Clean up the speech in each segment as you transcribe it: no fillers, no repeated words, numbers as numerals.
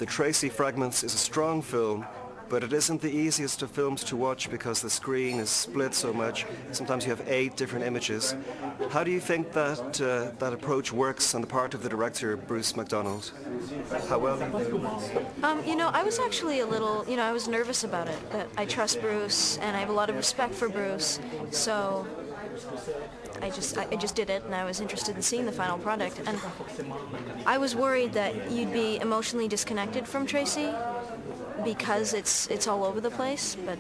The Tracy Fragments is a strong film, but it isn't the easiest of films to watch because the screen is split so much. Sometimes you have 8 different images. How do you think that that approach works on the part of the director, Bruce MacDonald? How well? I was actually a little, I was nervous about it, but I trust Bruce and I have a lot of respect for Bruce, so I just did it, and I was interested in seeing the final product. And I was worried that you'd be emotionally disconnected from Tracy because it's all over the place. But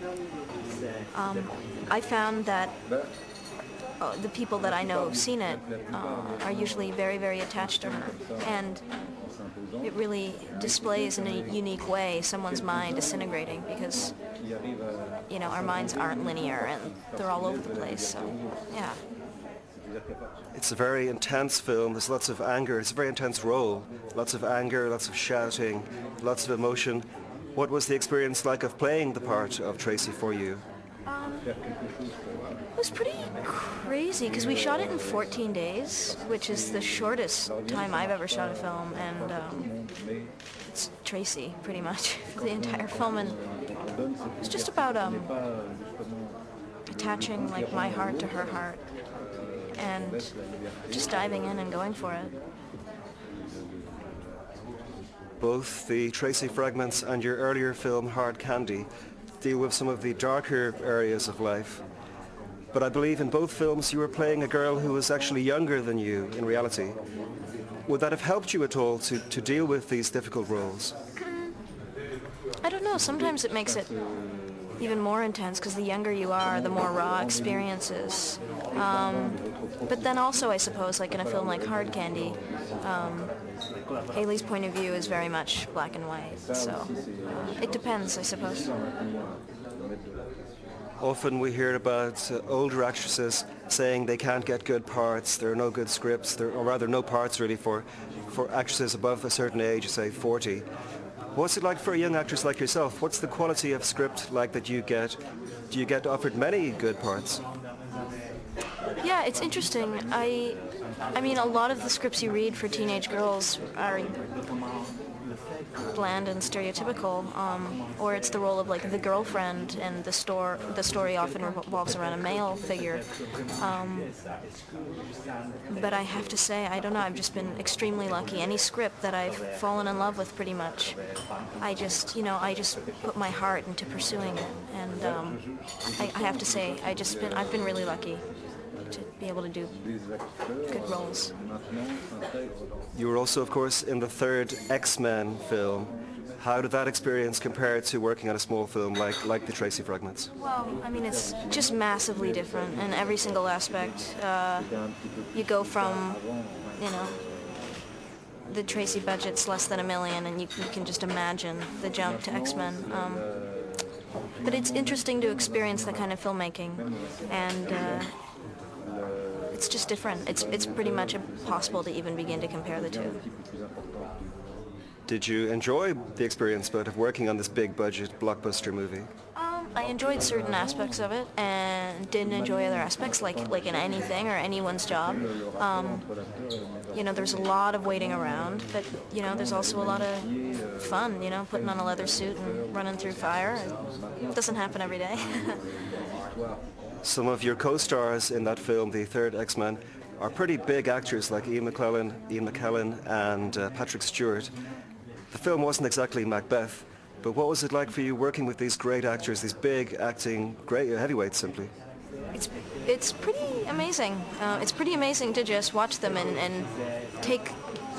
I found that the people that I know who've seen it are usually very, very attached to her, and it really displays in a unique way someone's mind disintegrating because our minds aren't linear and they're all over the place. So yeah. It's a very intense film. There's lots of anger. It's a very intense role. Lots of anger, lots of shouting, lots of emotion. What was the experience like of playing the part of Tracy for you? It was pretty crazy because we shot it in 14 days, which is the shortest time I've ever shot a film, and it's Tracy pretty much for the entire film, and it's just about attaching like my heart to her heart and just diving in and going for it. Both the Tracy Fragments and your earlier film Hard Candy deal with some of the darker areas of life. But I believe in both films you were playing a girl who was actually younger than you in reality. Would that have helped you at all to deal with these difficult roles? I don't know. Sometimes it makes it even more intense because the younger you are, the more raw experiences. But then also, I suppose, like in a film like Hard Candy, Haley's point of view is very much black and white, so it depends, I suppose. Often we hear about older actresses saying they can't get good parts, there are no good scripts, or rather no parts really for actresses above a certain age, say 40. What's it like for a young actress like yourself? What's the quality of script like that you get? Do you get offered many good parts? Yeah, it's interesting. I mean, a lot of the scripts you read for teenage girls are bland and stereotypical, or it's the role of like the girlfriend, and the story often revolves around a male figure. But I have to say, I don't know, I've just been extremely lucky. Any script that I've fallen in love with, pretty much, I just put my heart into pursuing it, and I have to say, I've been really lucky to be able to do good roles. You were also, of course, in the third X-Men film. How did that experience compare to working on a small film like the Tracy Fragments? Well, I mean, it's just massively different in every single aspect. You go from, the Tracy budget's less than $1 million, and you can just imagine the jump to X-Men. But it's interesting to experience that kind of filmmaking, and it's just different. It's pretty much impossible to even begin to compare the two. Did you enjoy the experience of working on this big budget blockbuster movie? I enjoyed certain aspects of it and didn't enjoy other aspects, like in anything or anyone's job. There's a lot of waiting around, but there's also a lot of fun, putting on a leather suit and running through fire. It doesn't happen every day. Some of your co-stars in that film, the third X-Men, are pretty big actors like Ian McKellen, and Patrick Stewart. The film wasn't exactly Macbeth, but what was it like for you working with these great actors, these big acting, great heavyweights simply? It's pretty amazing. It's pretty amazing to just watch them and take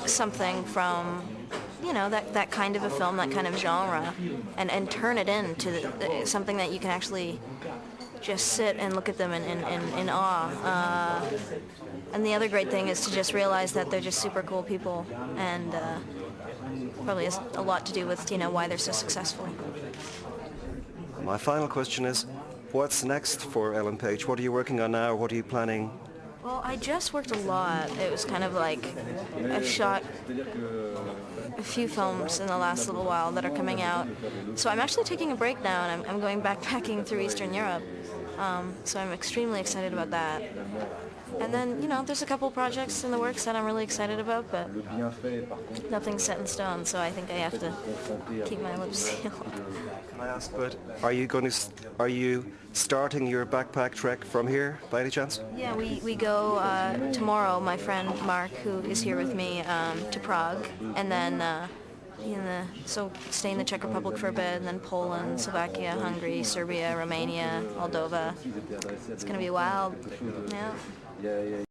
something from that kind of a film, that kind of genre, and turn it into something that you can actually just sit and look at them in awe. And the other great thing is to just realize that they're just super cool people, and probably has a lot to do with why they're so successful. My final question is, what's next for Ellen Page? What are you working on now? What are you planning? Well, I just worked a lot. It was kind of like I've shot a few films in the last little while that are coming out. So I'm actually taking a break now, and I'm going backpacking through Eastern Europe. So I'm extremely excited about that. And then, there's a couple projects in the works that I'm really excited about, but nothing's set in stone, so I think I have to keep my lips sealed. Can I ask, but are you starting your backpack trek from here by any chance? Yeah, we go tomorrow, my friend Mark, who is here with me, to Prague, and then so stay in the Czech Republic for a bit, and then Poland, Slovakia, Hungary, Serbia, Romania, Moldova. It's going to be wild. Yeah.